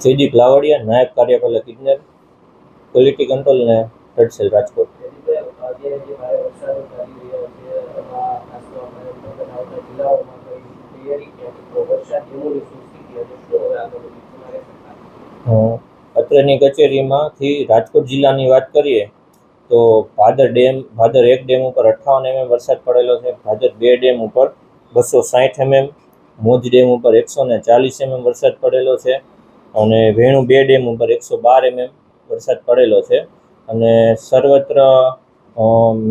જયદીપ લાવડિયા, નાયબ કાર્યપાલક ઇજનેર, ક્વોલિટી કંટ્રોલ ને તડસેલ રાજકોટ. અત્રેની કચેરીમાંથી રાજકોટ જિલ્લાની વાત કરીએ તો ભાદર 1 ડેમ ઉપર 58 mm વરસાદ પડેલો છે. ભાદર 2 ડેમ ઉપર 260 mm, મોજ ડેમ ઉપર 140 mm વરસાદ પડેલો છે અને વેણુ 2 ડેમ ઉપર 112 mm વરસાદ પડેલો છે અને સર્વત્ર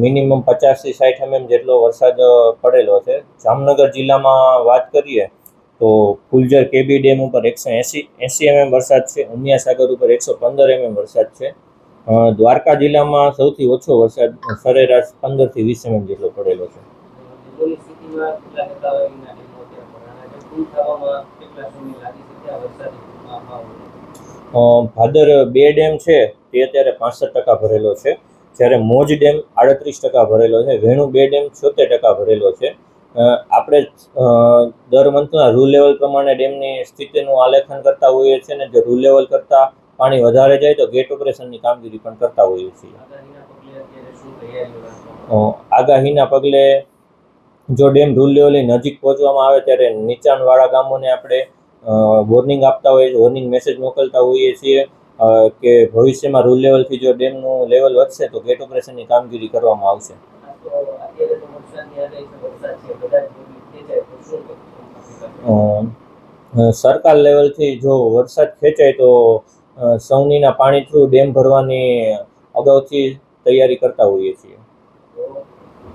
મિનિમમ 50 થી 60 mm જેટલો વરસાદ પડેલો છે. જામનગર જિલ્લામાં વાત કરીએ તો ફુલઝર કેબી ડેમ ઉપર 180 mm વરસાદ છે. ઉમિયા સાગર ઉપર 115 mm વરસાદ છે. દ્વારકા જિલ્લામાં સૌથી ઓછો વરસાદ સરેરાશ 15 થી 20 mm જેટલો પડેલો છે. ભાદર 2 ડેમ છે તે અત્યારે 65% ભરેલો છે, જ્યારે મોજ ડેમ 38% ભરેલો છે. વેણુ 2 ડેમ 76% ભરેલો છે. આપણે દર મંથના રૂલ લેવલ પ્રમાણે ડેમની સ્થિતિનું આલેખન કરતા હોઈએ છીએ ને જો રૂલ લેવલ કરતાં પાણી વધારે જાય તો ગેટ ઓપરેશનની કામગીરી પણ કરતા હોઈએ છીએ. આગાહીના પગલે જો ડેમ રૂલ લેવલની નજીક પહોંચવામાં આવે ત્યારે નીચાણવાળા ગામોને આપણે વોર્નિંગ આપતા હોઈએ છીએ, વોર્નિંગ મેસેજ મોકલતા હોઈએ છીએ કે ભવિષ્યમાં રૂલ લેવલથી જો ડેમનું લેવલ વધશે તો ગેટ ઓપરેશનની કામગીરી કરવામાં આવશે. સરકાર લેવલથી જો વરસાદ ખેંચાય તો સૌનીના પાણી થ્રુ ડેમ ભરવાની અગાઉથી તૈયારી કરતા હોઈએ છીએ.